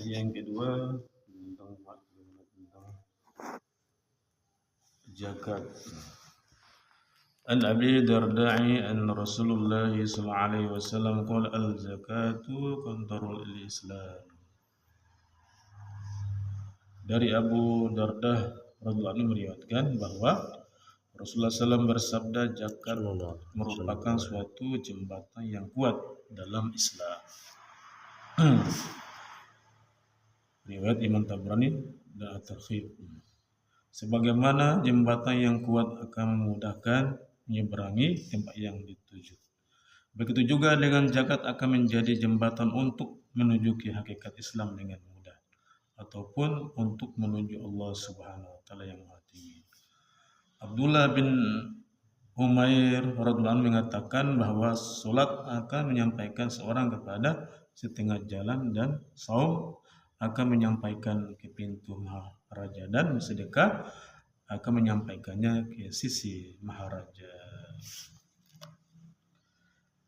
Yang kedua tentang zakat. An Abi Darda'i an Rasulullah sallallahu alaihi wasallam qala al-zakatu qantarul Islam. Dari Abu Dardah radhiyallahu anhu meriwayatkan bahwa Rasulullah SAW bersabda zakat merupakan suatu jembatan yang kuat dalam Islam. Riwayat Imam Tabrani dan At-Targhib. Sebagaimana jembatan yang kuat akan memudahkan menyeberangi tempat yang dituju. Begitu juga dengan zakat akan menjadi jembatan untuk menuju ke hakikat Islam dengan mudah ataupun untuk menuju Allah Subhanahu wa taala yang Maha Tinggi. Abdullah bin Umair radhiyallahu anhu mengatakan bahwa salat akan menyampaikan seorang kepada setengah jalan dan saum akan menyampaikan ke pintu maharaja dan sedekah akan menyampaikannya ke sisi maharaja.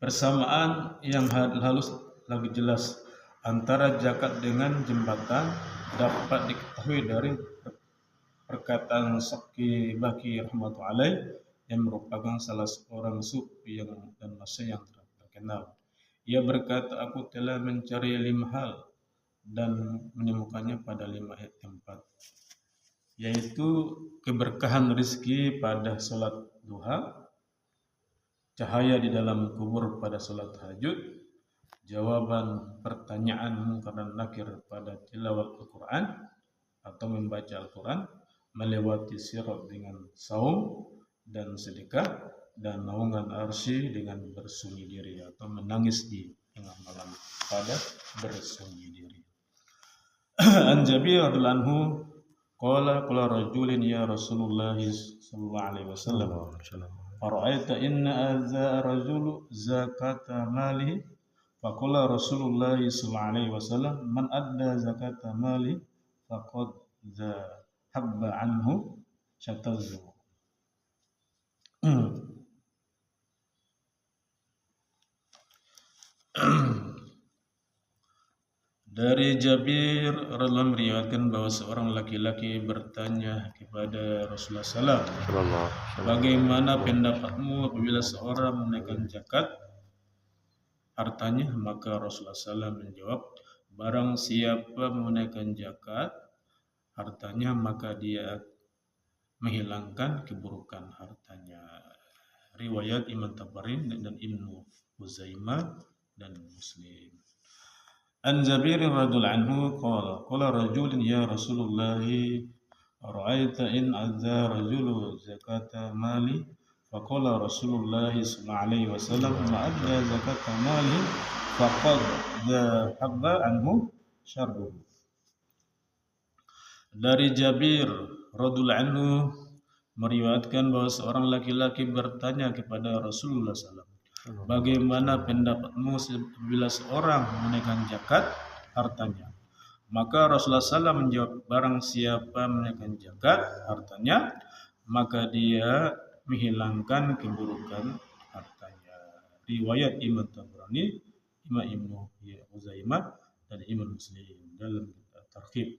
Persamaan yang halus lagi jelas antara zakat dengan jembatan dapat diketahui dari perkataan Syekh Baqi rahmatullahi yang merupakan salah seorang sufi dan masyayikh yang terkenal. Ia berkata, aku telah mencari 5 hal dan menemukannya pada 5 tempat, yaitu keberkahan rezeki pada salat duha, cahaya di dalam kubur pada salat tahajud, jawaban pertanyaan munkar dan nakir pada tilawat Al-Quran atau membaca Al-Quran, melewati sirat dengan saum dan sedekah, dan naungan arsy dengan bersunyi diri atau menangis di tengah malam pada bersunyi diri. An Jabir radhiyallahu anhu qala rajulin ya Rasulullah sallallahu alaihi wasallam ara'aita inna adza rajulu zakata malihi faqala Rasulullah sallallahu alaihi wasallam man adda zakata mali faqad habba anhu syatazu. Dari Jabir radhiyallahu anhu meriwayatkan bahwa seorang laki-laki bertanya kepada Rasulullah SAW, bagaimana pendapatmu apabila seorang menunaikan zakat hartanya? Maka Rasulullah SAW menjawab, barang siapa menunaikan zakat hartanya maka dia menghilangkan keburukan hartanya. Riwayat Imam Tabrani dan Ibnu Huzaimah dan Muslim. An Jabir radhiyallahu anhu qala rajulun ya Rasulullah ara'aita in adza rajulu zakata mali faqala Rasulullah sallallahu alaihi wasallam ma adza zakata mali faqad habba anhu syarruhu. Dari Jabir radhiyallahu anhu meriwayatkan bahwa seorang laki-laki bertanya kepada Rasulullah SAW, bagaimana pendapatmu bila seorang menunaikan zakat hartanya? Maka Rasulullah SAW menjawab, barang siapa menunaikan zakat hartanya, maka dia menghilangkan keburukan hartanya. Riwayat Imam Tabrani, Imam Ibnu Huzaimah dan Imam Muslim dalam Targhib.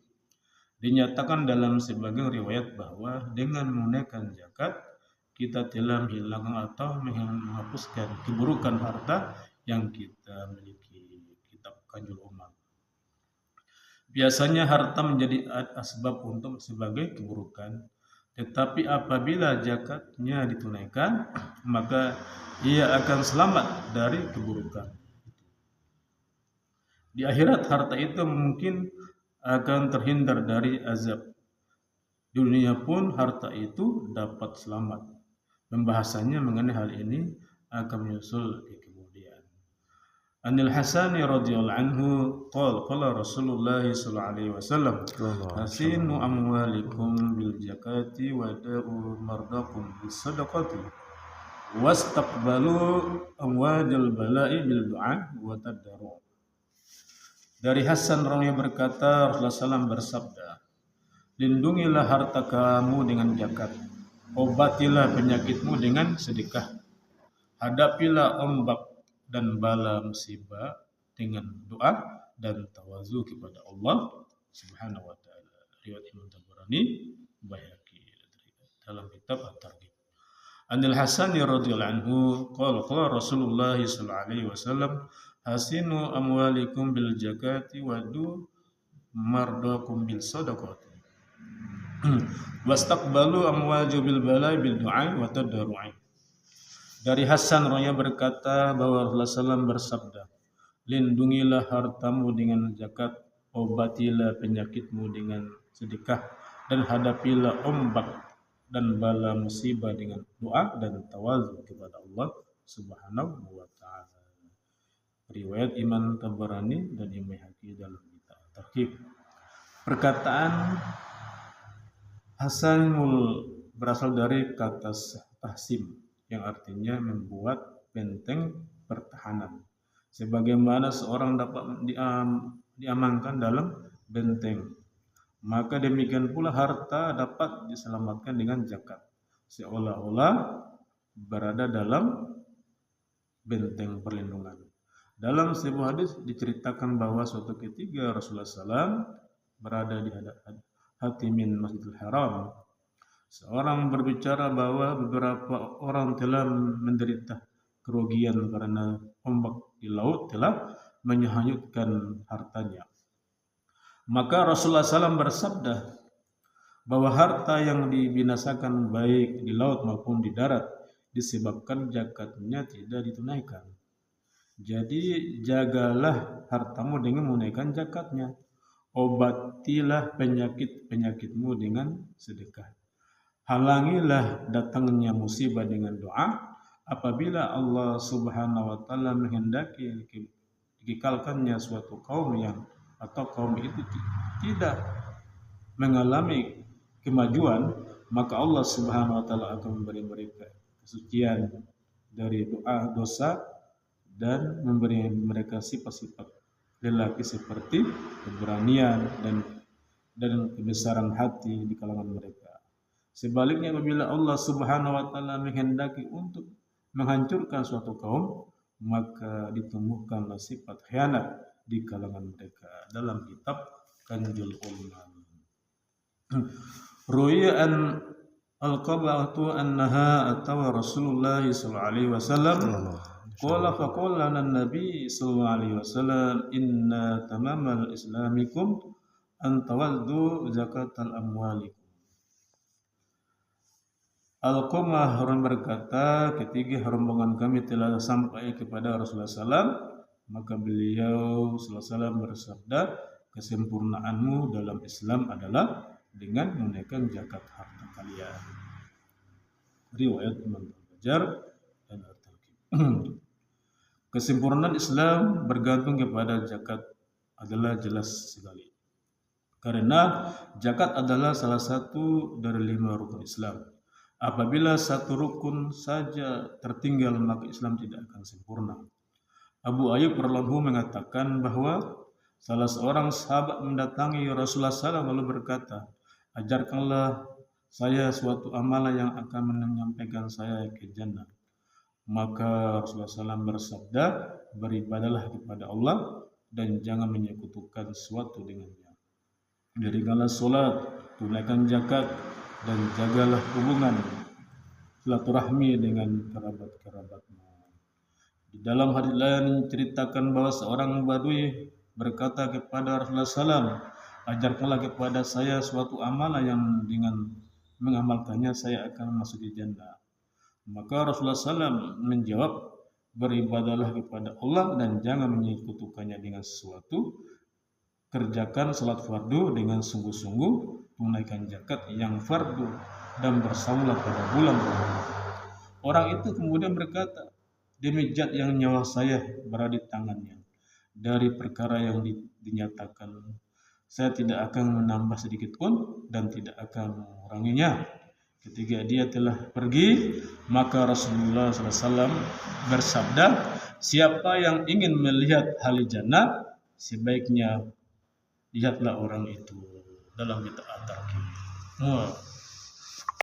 Dinyatakan dalam sebagian riwayat bahwa dengan menunaikan zakat kita telah menghilangkan atau menghapuskan keburukan harta yang kita miliki. Kitab Kanjul Umam. Biasanya harta menjadi asbab untuk sebagai keburukan, tetapi apabila zakatnya ditunaikan, maka ia akan selamat dari keburukan. Di akhirat harta itu mungkin akan terhindar dari azab. Di dunia pun harta itu dapat selamat. Pembahasannya mengenai hal ini akan menyusul di kemudian. Anil Hasani radhiyallahu anhu qala Rasulullah sallallahu alaihi wasallam hasinu amwalikum bil zakati wa da'u mardakum bis sadaqati wastaqbalu amwajal bala'i bil du'a wa tadarru. Dari Hasan yang berkata, Rasulullah SAW bersabda, lindungilah harta kamu dengan zakat, obatilah penyakitmu dengan sedekah, hadapilah ombak dan bala musibah dengan doa, dan tawazu kepada Allah Subhanahu wa taala. Riwayat Imam Tabrani, Baihaqi dalam kitab At-Targhib. Anil Hasan radhiyallahu anhu qala Rasulullah sallallahu alaihi wasallam hasinu amwalikum bil zakati wadu mardakum bil sadaqati wastaqbalu amwaju bil balai bil du'a wa tadarru'i. Dari Hasan Roya berkata bahwa Rasulullah SAW bersabda, lindungilah hartamu dengan zakat, obatilah penyakitmu dengan sedekah, dan hadapilah ombak dan bala musibah dengan doa dan tawazu kepada Allah Subhanahu wa taala. Riwayat Imam Tabrani dan Imam Baihaqi dalam kitab At-Targhib. Perkataan Hasanul berasal dari kata tahsim yang artinya membuat benteng pertahanan. Sebagaimana seorang dapat diamankan dalam benteng, maka demikian pula harta dapat diselamatkan dengan zakat, seolah-olah berada dalam benteng perlindungan. Dalam sebuah hadis diceritakan bahwa suatu ketika Rasulullah SAW berada di hatimin Masjidil Haram, seorang berbicara bahwa beberapa orang telah menderita kerugian karena ombak di laut telah menyanyutkan hartanya. Maka Rasulullah SAW bersabda bahwa harta yang dibinasakan baik di laut maupun di darat disebabkan zakatnya tidak ditunaikan. Jadi jagalah hartamu dengan menunaikan zakatnya. Obatilah penyakit-penyakitmu dengan sedekah. Halangilah datangnya musibah dengan doa. Apabila Allah Subhanahu wa taala menghendaki dikekalkannya suatu kaum atau kaum itu tidak mengalami kemajuan, maka Allah Subhanahu wa taala akan memberi mereka kesucian dari dosa dan memberi mereka sifat-sifat lelaki seperti keberanian dan kebesaran hati di kalangan mereka. Sebaliknya apabila Allah Subhanahu wa taala menghendaki untuk menghancurkan suatu kaum, maka ditumbuhkanlah sifat khianat di kalangan mereka. Dalam kitab Kanzul Umam. Ru'yan al-qabatu annaha atawa Rasulullah sallallahu alaihi wasallam qala faqala an-nabi sallallahu alaihi wasallam inna tamamal islamikum an tawaddu zakatal amwalikum. Al-Qamah berkata, ketika rombongan kami telah sampai kepada Rasulullah SAW, maka beliau SAW bersabda, kesempurnaanmu dalam Islam adalah dengan menunaikan zakat harta kalian. Riwayat Imam Al-Bajar dan At-Targhib. Kesempurnaan Islam bergantung kepada zakat adalah jelas sekali. Karena zakat adalah salah satu dari 5 rukun Islam. Apabila satu rukun saja tertinggal, maka Islam tidak akan sempurna. Abu Ayyub radhiyallahu anhu mengatakan bahwa salah seorang sahabat mendatangi Rasulullah SAW lalu berkata, ajarkanlah saya suatu amalan yang akan menyampaikan saya ke jannah. Maka Rasulullah SAW bersabda, beribadalah kepada Allah dan jangan menyekutukan sesuatu dengannya. Dirikanlah solat, tunaikan zakat, dan jagalah hubungan silaturahmi dengan kerabat-kerabatmu. Di dalam hadis lain ceritakan bahwa seorang badui berkata kepada Rasulullah SAW, ajarkanlah kepada saya suatu amalan yang dengan mengamalkannya saya akan masuk di jannah. Maka Rasulullah SAW menjawab, beribadalah kepada Allah dan jangan menyekutukannya dengan sesuatu. Kerjakan salat fardu dengan sungguh-sungguh, tunaikan zakat yang fardu dan bersaulah pada bulan Ramadan. Orang itu kemudian berkata, demi zat yang nyawa saya berada di tangannya, dari perkara yang dinyatakan, saya tidak akan menambah sedikit pun dan tidak akan menguranginya. Ketika dia telah pergi, maka Rasulullah SAW bersabda, siapa yang ingin melihat ahli jannah, sebaiknya lihatlah orang itu. Dalam kitab At-Targhib.